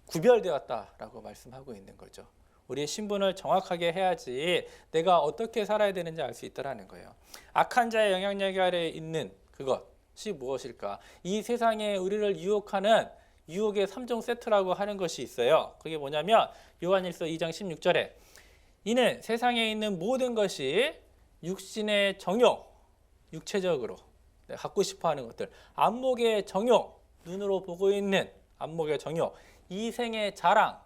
S1: 구별되었다라고 말씀하고 있는 거죠. 우리의 신분을 정확하게 해야지 내가 어떻게 살아야 되는지 알 수 있다라는 거예요. 악한 자의 영향력 아래에 있는 그것이 무엇일까? 이 세상에 우리를 유혹하는 유혹의 3종 세트라고 하는 것이 있어요. 그게 뭐냐면 요한일서 2장 16절에 이는 세상에 있는 모든 것이 육신의 정욕, 육체적으로 갖고 싶어하는 것들, 안목의 정욕, 눈으로 보고 있는 안목의 정욕, 이생의 자랑,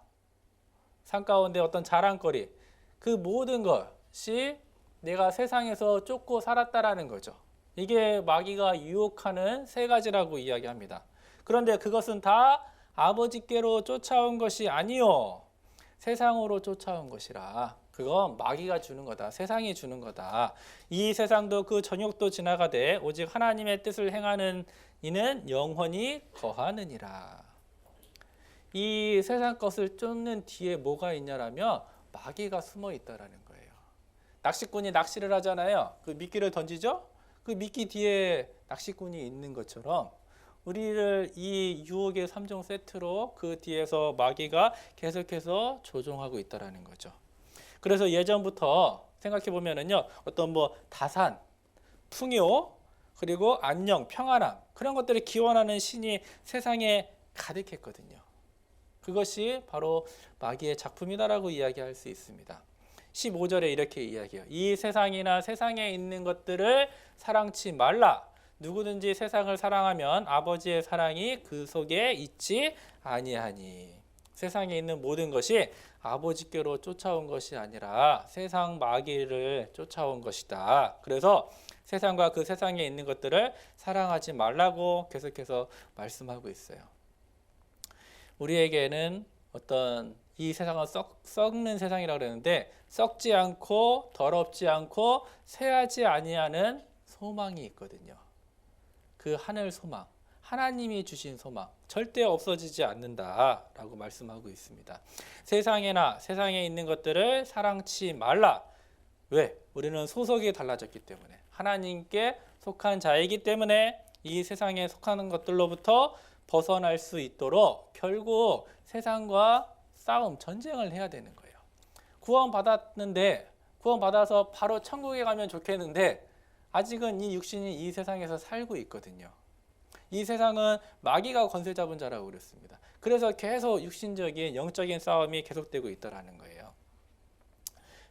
S1: 삶 가운데 어떤 자랑거리, 그 모든 것이 내가 세상에서 쫓고 살았다라는 거죠. 이게 마귀가 유혹하는 세 가지라고 이야기합니다. 그런데 그것은 다 아버지께로 쫓아온 것이 아니요 세상으로 쫓아온 것이라. 그건 마귀가 주는 거다. 세상이 주는 거다. 이 세상도 그 정욕도 지나가되 오직 하나님의 뜻을 행하는 이는 영원히 거하느니라. 이 세상 것을 쫓는 뒤에 뭐가 있냐라면 마귀가 숨어 있다라는 거예요. 낚시꾼이 낚시를 하잖아요. 그 미끼를 던지죠. 그 미끼 뒤에 낚시꾼이 있는 것처럼 우리를 이 유혹의 3종 세트로 그 뒤에서 마귀가 계속해서 조종하고 있다라는 거죠. 그래서 예전부터 생각해 보면은요, 어떤 뭐 다산, 풍요, 그리고 안녕, 평안함, 그런 것들을 기원하는 신이 세상에 가득했거든요. 그것이 바로 마귀의 작품이다라고 이야기할 수 있습니다. 15절에 이렇게 이야기해요. 이 세상이나 세상에 있는 것들을 사랑치 말라. 누구든지 세상을 사랑하면 아버지의 사랑이 그 속에 있지 아니하니. 세상에 있는 모든 것이 아버지께로 쫓아온 것이 아니라 세상 마귀를 쫓아온 것이다. 그래서 세상과 그 세상에 있는 것들을 사랑하지 말라고 계속해서 말씀하고 있어요. 우리에게는 어떤 이 세상은 썩는 세상이라고 그랬는데 썩지 않고 더럽지 않고 쇠하지 아니하는 소망이 있거든요. 그 하늘 소망, 하나님이 주신 소망, 절대 없어지지 않는다라고 말씀하고 있습니다. 세상에나 세상에 있는 것들을 사랑치 말라. 왜? 우리는 소속이 달라졌기 때문에, 하나님께 속한 자이기 때문에 이 세상에 속하는 것들로부터 벗어날 수 있도록 결국 세상과 싸움, 전쟁을 해야 되는 거예요. 구원받았는데, 구원받아서 바로 천국에 가면 좋겠는데 아직은 이 육신이 이 세상에서 살고 있거든요. 이 세상은 마귀가 권세 잡은 자라고 그랬습니다. 그래서 계속 육신적인 영적인 싸움이 계속되고 있다라는 거예요.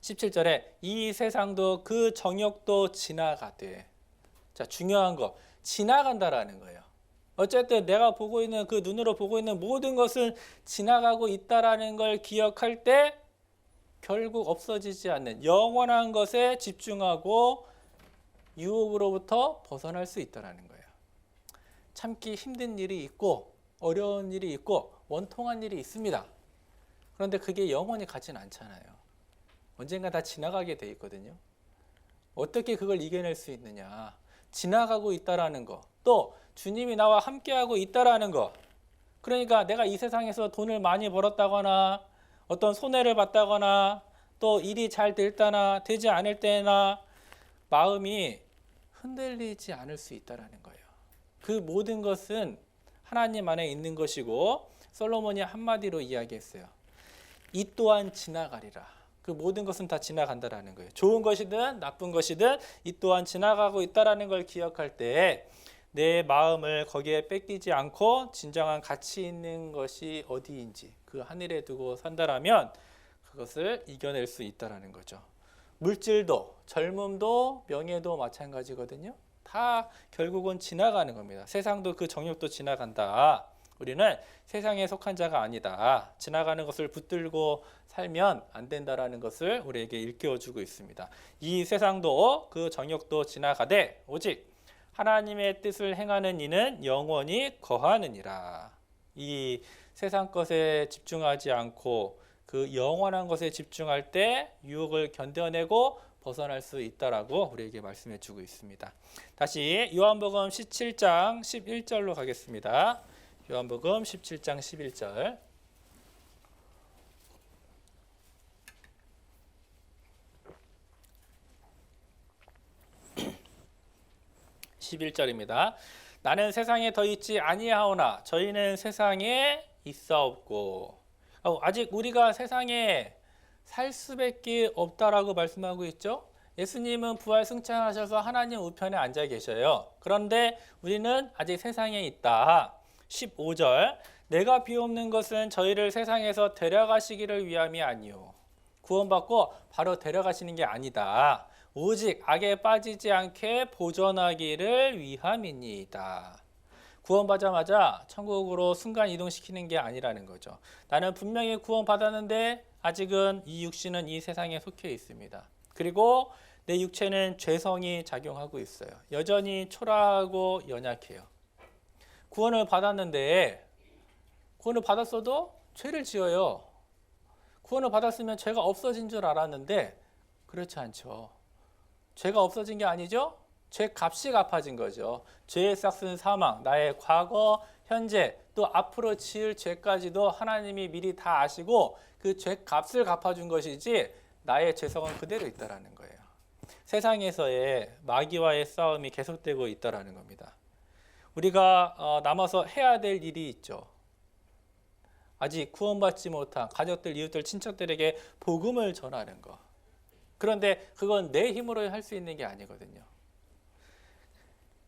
S1: 17절에 이 세상도 그 정욕도 지나가되. 자, 중요한 거, 지나간다라는 거예요. 어쨌든 내가 보고 있는 그 눈으로 보고 있는 모든 것은 지나가고 있다라는 걸 기억할 때 결국 없어지지 않는 영원한 것에 집중하고 유혹으로부터 벗어날 수 있다라는 거예요. 참기 힘든 일이 있고 어려운 일이 있고 원통한 일이 있습니다. 그런데 그게 영원히 가진 않잖아요. 언젠가 다 지나가게 돼 있거든요. 어떻게 그걸 이겨낼 수 있느냐? 지나가고 있다라는 거, 또 주님이 나와 함께하고 있다라는 거. 그러니까 내가 이 세상에서 돈을 많이 벌었다거나 어떤 손해를 봤다거나 또 일이 잘 될 때나 되지 않을 때나 마음이 흔들리지 않을 수 있다라는 거예요. 그 모든 것은 하나님 안에 있는 것이고, 솔로몬이 한마디로 이야기했어요. 이 또한 지나가리라. 그 모든 것은 다 지나간다라는 거예요. 좋은 것이든 나쁜 것이든 이 또한 지나가고 있다라는 걸 기억할 때 내 마음을 거기에 뺏기지 않고 진정한 가치 있는 것이 어디인지 그 하늘에 두고 산다라면 그것을 이겨낼 수 있다라는 거죠. 물질도 젊음도 명예도 마찬가지거든요. 다 결국은 지나가는 겁니다. 세상도 그 정욕도 지나간다. 우리는 세상에 속한 자가 아니다. 지나가는 것을 붙들고 살면 안 된다라는 것을 우리에게 일깨워주고 있습니다. 이 세상도 그 정욕도 지나가되 오직 하나님의 뜻을 행하는 이는 영원히 거하느니라. 이 세상 것에 집중하지 않고 그 영원한 것에 집중할 때 유혹을 견뎌내고 벗어날 수 있다라고 우리에게 말씀해 주고 있습니다. 다시 요한복음 17장 11절로 가겠습니다. 요한복음 17장 11절. 11절입니다. 나는 세상에 더 있지 아니하오나 저희는 세상에 있사옵고. 아직 우리가 세상에 살 수밖에 없다라고 말씀하고 있죠. 예수님은 부활 승천하셔서 하나님 우편에 앉아 계셔요. 그런데 우리는 아직 세상에 있다. 15절. 내가 비옵는 것은 저희를 세상에서 데려가시기를 위함이 아니요. 구원받고 바로 데려가시는 게 아니다. 오직 악에 빠지지 않게 보존하기를 위함이니이다. 구원받자마자 천국으로 순간 이동시키는 게 아니라는 거죠. 나는 분명히 구원받았는데 아직은 이 육신은 이 세상에 속해 있습니다. 그리고 내 육체는 죄성이 작용하고 있어요. 여전히 초라하고 연약해요. 구원을 받았는데 구원을 받았어도 죄를 지어요. 구원을 받았으면 죄가 없어진 줄 알았는데 그렇지 않죠. 죄가 없어진 게 아니죠. 죄 값이 갚아진 거죠. 죄의 싹은 사망, 나의 과거, 현재, 또 앞으로 지을 죄까지도 하나님이 미리 다 아시고 그 죄 값을 갚아준 것이지 나의 죄성은 그대로 있다라는 거예요. 세상에서의 마귀와의 싸움이 계속되고 있다라는 겁니다. 우리가 남아서 해야 될 일이 있죠. 아직 구원받지 못한 가족들, 이웃들, 친척들에게 복음을 전하는 것. 그런데 그건 내 힘으로 할 수 있는 게 아니거든요.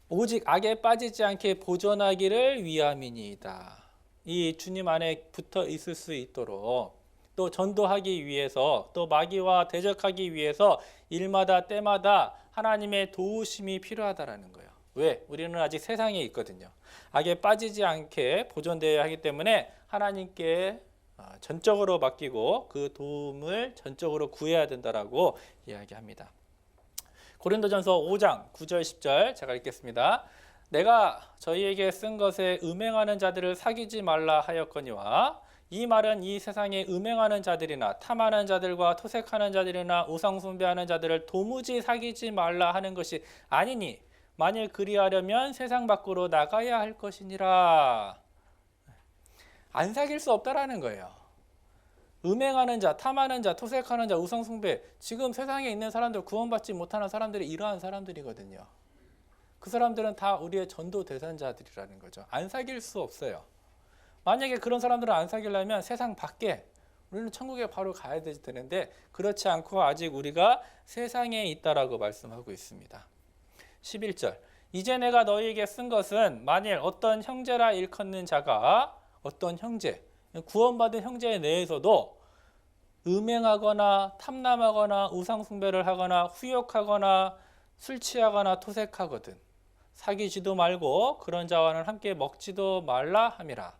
S1: 오직 악에 빠지지 않게 보존하기를 위함이니이다. 이 주님 안에 붙어 있을 수 있도록 또 전도하기 위해서 또 마귀와 대적하기 위해서 일마다 때마다 하나님의 도우심이 필요하다라는 거예요. 왜? 우리는 아직 세상에 있거든요. 악에 빠지지 않게 보존되어야 하기 때문에 하나님께 전적으로 맡기고 그 도움을 전적으로 구해야 된다라고 이야기합니다. 고린도전서 5장 9절 10절 제가 읽겠습니다. 내가 저희에게 쓴 것에 음행하는 자들을 사귀지 말라 하였거니와 이 말은 이 세상에 음행하는 자들이나 탐하는 자들과 토색하는 자들이나 우상 숭배하는 자들을 도무지 사귀지 말라 하는 것이 아니니 만일 그리하려면 세상 밖으로 나가야 할 것이니라. 안 사귈 수 없다라는 거예요. 음행하는 자, 탐하는 자, 토색하는 자, 우상 숭배, 지금 세상에 있는 사람들, 구원받지 못하는 사람들이 이러한 사람들이거든요. 그 사람들은 다 우리의 전도 대상자들이라는 거죠. 안 사귈 수 없어요. 만약에 그런 사람들을 안 사귀려면 세상 밖에, 우리는 천국에 바로 가야 되는데 그렇지 않고 아직 우리가 세상에 있다라고 말씀하고 있습니다. 11절, 이제 내가 너희에게 쓴 것은 만일 어떤 형제라 일컫는 자가, 어떤 형제, 구원받은 형제 내에서도 음행하거나 탐남하거나 우상숭배를 하거나 후욕하거나 술 취하거나 토색하거든 사귀지도 말고 그런 자와는 함께 먹지도 말라 함이라.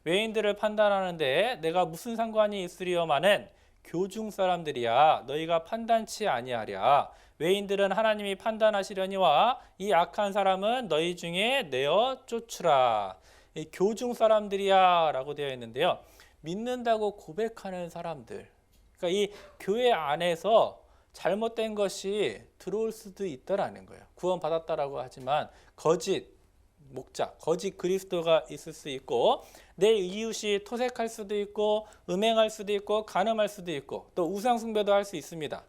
S1: 외인들을 판단하는데 내가 무슨 상관이 있으리요마는 교중 사람들이야 너희가 판단치 아니하랴. 외인들은 하나님이 판단하시려니와 이 악한 사람은 너희 중에 내어 쫓으라. 이 교중 사람들이야 라고 되어 있는데요. 믿는다고 고백하는 사람들, 그러니까 이 교회 안에서 잘못된 것이 들어올 수도 있다라는 거예요. 구원받았다라고 하지만 거짓 목자, 거짓 그리스도가 있을 수 있고 내 이웃이 토색할 수도 있고 음행할 수도 있고 간음할 수도 있고 또 우상숭배도 할 수 있습니다.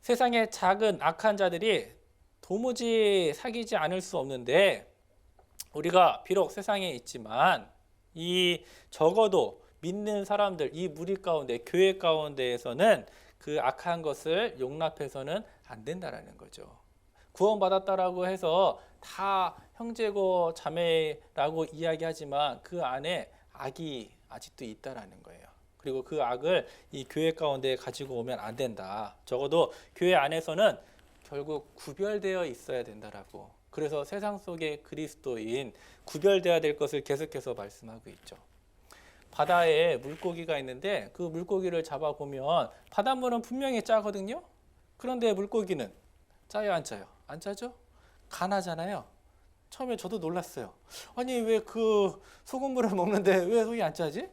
S1: 세상에 작은 악한 자들이 도무지 사귀지 않을 수 없는데 우리가 비록 세상에 있지만 이 적어도 믿는 사람들, 이 무리 가운데, 교회 가운데에서는 그 악한 것을 용납해서는 안 된다라는 거죠. 구원받았다라고 해서 다 형제고 자매라고 이야기하지만 그 안에 악이 아직도 있다라는 거예요. 그리고 그 악을 이 교회 가운데 가지고 오면 안 된다. 적어도 교회 안에서는 결국 구별되어 있어야 된다라고. 그래서 세상 속의 그리스도인 구별되어야 될 것을 계속해서 말씀하고 있죠. 바다에 물고기가 있는데 그 물고기를 잡아보면 바닷물은 분명히 짜거든요. 그런데 물고기는 짜요 안 짜요? 안 짜죠? 간하잖아요. 처음에 저도 놀랐어요. 아니 왜 그 소금물을 먹는데 왜 속이 안 짜지?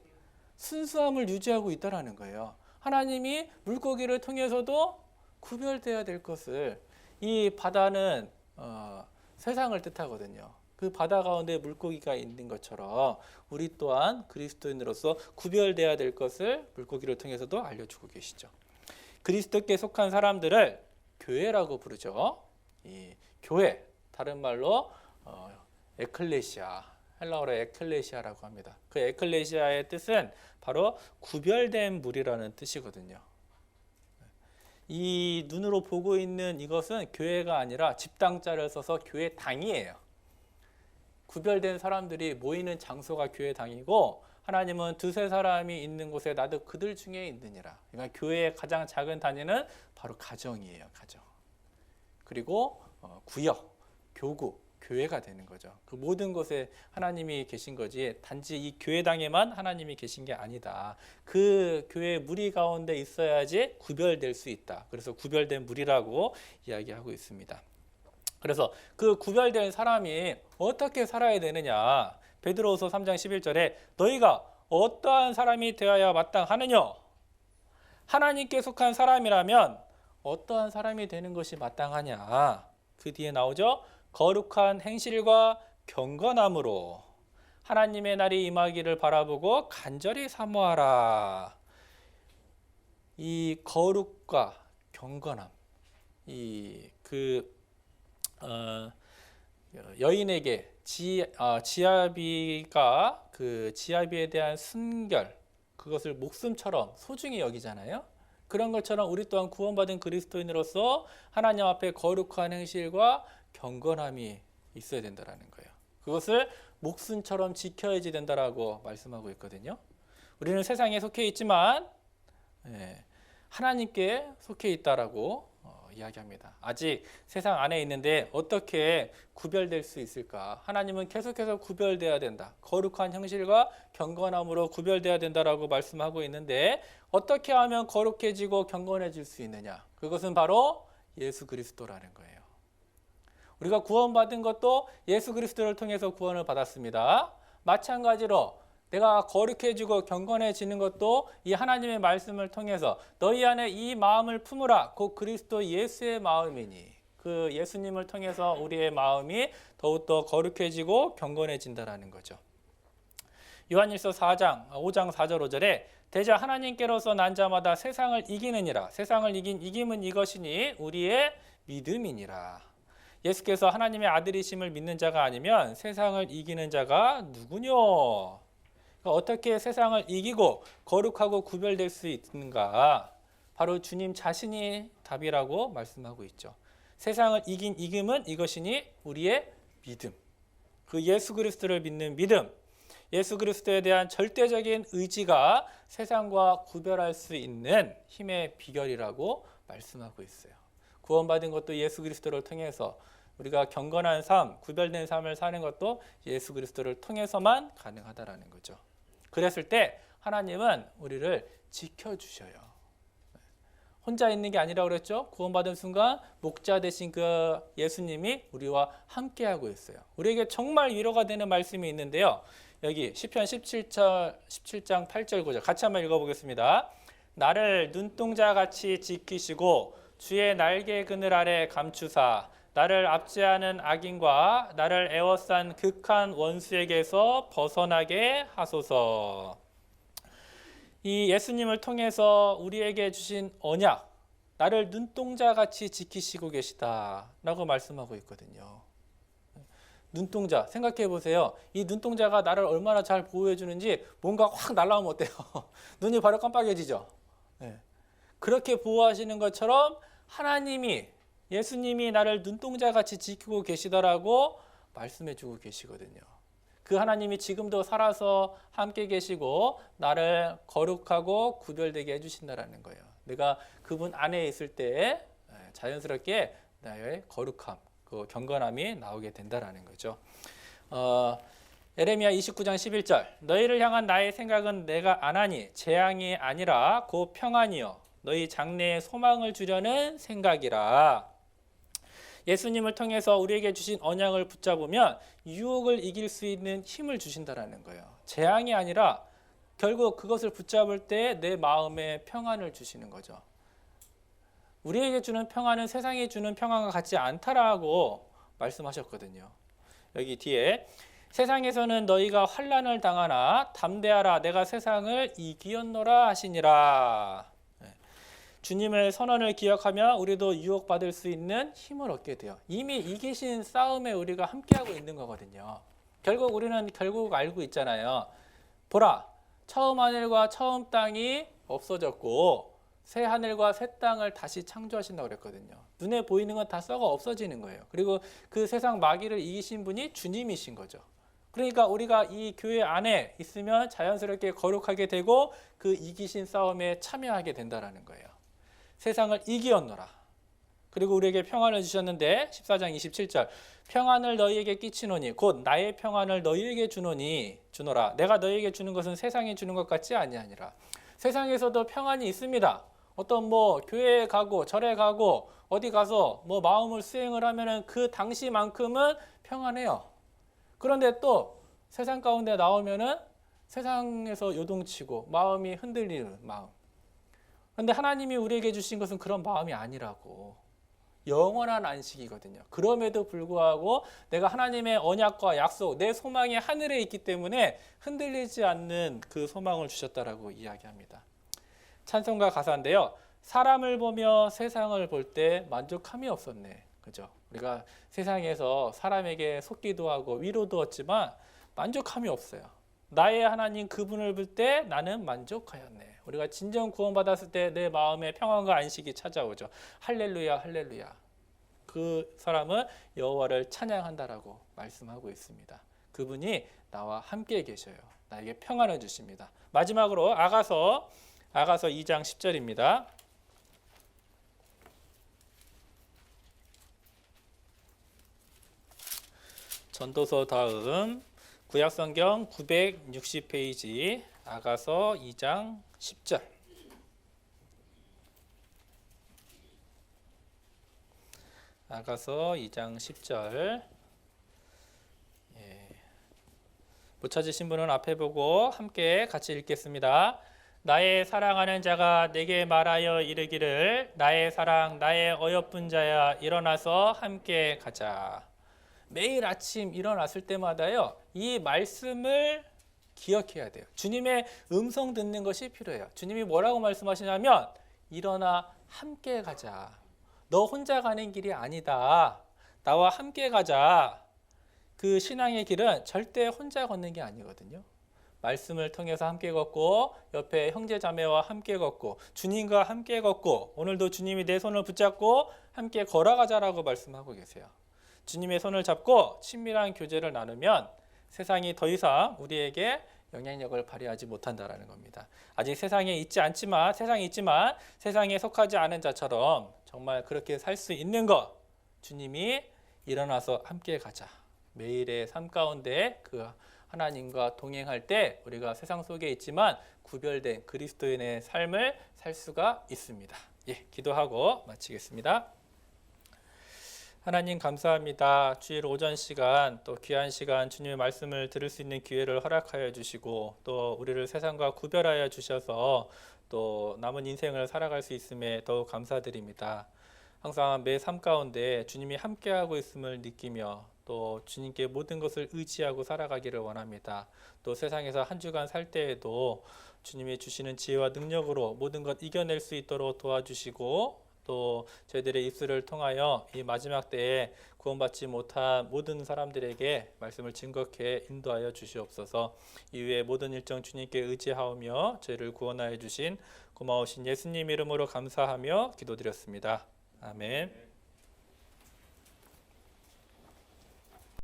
S1: 순수함을 유지하고 있다라는 거예요. 하나님이 물고기를 통해서도 구별되어야 될 것을, 이 바다는 세상을 뜻하거든요. 그 바다 가운데 물고기가 있는 것처럼 우리 또한 그리스도인으로서 구별되어야 될 것을 물고기를 통해서도 알려주고 계시죠. 그리스도께 속한 사람들을 교회라고 부르죠. 이 교회, 다른 말로 에클레시아, 헬라어로 에클레시아라고 합니다. 그 에클레시아의 뜻은 바로 구별된 무리라는 뜻이거든요. 이 눈으로 보고 있는 이것은 교회가 아니라 집당자를 써서 교회당이에요. 구별된 사람들이 모이는 장소가 교회당이고 하나님은 두세 사람이 있는 곳에 나도 그들 중에 있느니라. 그러니까 교회의 가장 작은 단위는 바로 가정이에요. 가정. 그리고 구역, 교구, 교회가 되는 거죠. 그 모든 곳에 하나님이 계신 거지 단지 이 교회당에만 하나님이 계신 게 아니다. 그 교회 무리 가운데 있어야지 구별될 수 있다. 그래서 구별된 무리라고 이야기하고 있습니다. 그래서 그 구별된 사람이 어떻게 살아야 되느냐. 베드로후서 3장 11절에 너희가 어떠한 사람이 되어야 마땅하느냐. 하나님께 속한 사람이라면 어떠한 사람이 되는 것이 마땅하냐. 그 뒤에 나오죠. 거룩한 행실과 경건함으로 하나님의 날이 임하기를 바라보고 간절히 사모하라. 이 거룩과 경건함, 여인에게 지아비가 그 지아비에 대한 순결, 그것을 목숨처럼 소중히 여기잖아요. 그런 것처럼 우리 또한 구원받은 그리스도인으로서 하나님 앞에 거룩한 행실과 경건함이 있어야 된다는 거예요. 그것을 목숨처럼 지켜야지 된다라고 말씀하고 있거든요. 우리는 세상에 속해 있지만 하나님께 속해 있다라고 이야기합니다. 아직 세상 안에 있는데 어떻게 구별될 수 있을까? 하나님은 계속해서 구별돼야 된다. 거룩한 형실과 경건함으로 구별돼야 된다라고 말씀하고 있는데 어떻게 하면 거룩해지고 경건해질 수 있느냐? 그것은 바로 예수 그리스도라는 거예요. 우리가 구원받은 것도 예수 그리스도를 통해서 구원을 받았습니다. 마찬가지로 내가 거룩해지고 경건해지는 것도 이 하나님의 말씀을 통해서 너희 안에 이 마음을 품으라 곧 그리스도 예수의 마음이니 그 예수님을 통해서 우리의 마음이 더욱더 거룩해지고 경건해진다는 거죠. 요한일서 5장 4절 5절에 대저 하나님께로서 난 자마다 세상을 이기느니라. 세상을 이긴 이김은 이것이니 우리의 믿음이니라. 예수께서 하나님의 아들이심을 믿는 자가 아니면 세상을 이기는 자가 누구뇨? 어떻게 세상을 이기고 거룩하고 구별될 수 있는가? 바로 주님 자신이 답이라고 말씀하고 있죠. 세상을 이긴 이김은 이것이니 우리의 믿음. 그 예수 그리스도를 믿는 믿음. 예수 그리스도에 대한 절대적인 의지가 세상과 구별할 수 있는 힘의 비결이라고 말씀하고 있어요. 구원받은 것도 예수 그리스도를 통해서 우리가 경건한 삶, 구별된 삶을 사는 것도 예수 그리스도를 통해서만 가능하다라는 거죠. 그랬을 때 하나님은 우리를 지켜주셔요. 혼자 있는 게 아니라 그랬죠. 구원받은 순간 목자 되신 그 예수님이 우리와 함께하고 있어요. 우리에게 정말 위로가 되는 말씀이 있는데요. 여기 시편 17장 8절 9절 같이 한번 읽어보겠습니다. 나를 눈동자같이 지키시고 주의 날개 그늘 아래 감추사 나를 압제하는 악인과 나를 에워싼 극한 원수에게서 벗어나게 하소서. 이 예수님을 통해서 우리에게 주신 언약, 나를 눈동자같이 지키시고 계시다라고 말씀하고 있거든요. 눈동자, 생각해 보세요. 이 눈동자가 나를 얼마나 잘 보호해 주는지 뭔가 확 날아오면 어때요? 눈이 바로 깜빡여지죠. 그렇게 보호하시는 것처럼 하나님이 예수님이 나를 눈동자같이 지키고 계시다라고 말씀해 주고 계시거든요. 그 하나님이 지금도 살아서 함께 계시고 나를 거룩하고 구별되게 해주신다라는 거예요. 내가 그분 안에 있을 때 자연스럽게 나의 거룩함, 그 경건함이 나오게 된다라는 거죠. 에레미야 29장 11절 너희를 향한 나의 생각은 내가 안하니 재앙이 아니라 곧 평안이요 너희 장래에 소망을 주려는 생각이라. 예수님을 통해서 우리에게 주신 언약을 붙잡으면 유혹을 이길 수 있는 힘을 주신다라는 거예요. 재앙이 아니라 결국 그것을 붙잡을 때 내 마음에 평안을 주시는 거죠. 우리에게 주는 평안은 세상에 주는 평안과 같지 않다라고 말씀하셨거든요. 여기 뒤에 세상에서는 너희가 환난을 당하나 담대하라 내가 세상을 이기었노라 하시니라. 주님의 선언을 기억하며 우리도 유혹받을 수 있는 힘을 얻게 돼요. 이미 이기신 싸움에 우리가 함께하고 있는 거거든요. 결국 우리는 알고 있잖아요. 보라, 처음 하늘과 처음 땅이 없어졌고 새 하늘과 새 땅을 다시 창조하신다고 그랬거든요. 눈에 보이는 건 다 썩어 없어지는 거예요. 그리고 그 세상 마귀를 이기신 분이 주님이신 거죠. 그러니까 우리가 이 교회 안에 있으면 자연스럽게 거룩하게 되고 그 이기신 싸움에 참여하게 된다는 거예요. 세상을 이기었노라. 그리고 우리에게 평안을 주셨는데 14장 27절 평안을 너희에게 끼치노니 곧 나의 평안을 너희에게 주노라. 내가 너희에게 주는 것은 세상이 주는 것 같지 아니하니라. 세상에서도 평안이 있습니다. 어떤 교회에 가고 절에 가고 어디 가서 마음을 수행을 하면은 그 당시만큼은 평안해요. 그런데 또 세상 가운데 나오면은 세상에서 요동치고 마음이 흔들리는 마음. 그런데 하나님이 우리에게 주신 것은 그런 마음이 아니라고. 영원한 안식이거든요. 그럼에도 불구하고 내가 하나님의 언약과 약속, 내 소망이 하늘에 있기 때문에 흔들리지 않는 그 소망을 주셨다라고 이야기합니다. 찬송가 가사인데요. 사람을 보며 세상을 볼 때 만족함이 없었네. 그죠? 우리가 세상에서 사람에게 속기도 하고 위로도 얻지만 만족함이 없어요. 나의 하나님 그분을 볼 때 나는 만족하였네. 우리가 진정 구원받았을 때 내 마음에 평안과 안식이 찾아오죠. 할렐루야, 할렐루야. 그 사람은 여호와를 찬양한다라고 말씀하고 있습니다. 그분이 나와 함께 계셔요. 나에게 평안을 주십니다. 마지막으로 아가서 2장 10절입니다. 전도서 다음 구약성경 960페이지 아가서 2장 10절. 아가서 2장 10절. 못 찾으신 분은 앞에 보고 함께 같이 읽겠습니다. 나의 사랑하는 자가 내게 말하여 이르기를 나의 사랑 나의 어여쁜 자야 일어나서 함께 가자. 매일 아침 일어났을 때마다요 이 말씀을 기억해야 돼요. 주님의 음성 듣는 것이 필요해요. 주님이 뭐라고 말씀하시냐면 일어나 함께 가자. 너 혼자 가는 길이 아니다. 나와 함께 가자. 그 신앙의 길은 절대 혼자 걷는 게 아니거든요. 말씀을 통해서 함께 걷고 옆에 형제 자매와 함께 걷고 주님과 함께 걷고 오늘도 주님이 내 손을 붙잡고 함께 걸어가자라고 말씀하고 계세요. 주님의 손을 잡고 친밀한 교제를 나누면 세상이 더 이상 우리에게 영향력을 발휘하지 못한다라는 겁니다. 아직 세상에 있지만 세상에 속하지 않은 자처럼 정말 그렇게 살 수 있는 것 주님이 일어나서 함께 가자. 매일의 삶 가운데 그 하나님과 동행할 때 우리가 세상 속에 있지만 구별된 그리스도인의 삶을 살 수가 있습니다. 기도하고 마치겠습니다. 하나님 감사합니다. 주일 오전 시간 또 귀한 시간 주님의 말씀을 들을 수 있는 기회를 허락하여 주시고 또 우리를 세상과 구별하여 주셔서 또 남은 인생을 살아갈 수 있음에 더욱 감사드립니다. 항상 매 삶 가운데 주님이 함께하고 있음을 느끼며 또 주님께 모든 것을 의지하고 살아가기를 원합니다. 또 세상에서 한 주간 살 때에도 주님이 주시는 지혜와 능력으로 모든 것 이겨낼 수 있도록 도와주시고 또 저희들의 입술을 통하여 이 마지막 때에 구원받지 못한 모든 사람들에게 말씀을 증거케 인도하여 주시옵소서. 이후에 모든 일정 주님께 의지하오며 저희를 구원하여 주신 고마우신 예수님 이름으로 감사하며 기도드렸습니다. 아멘.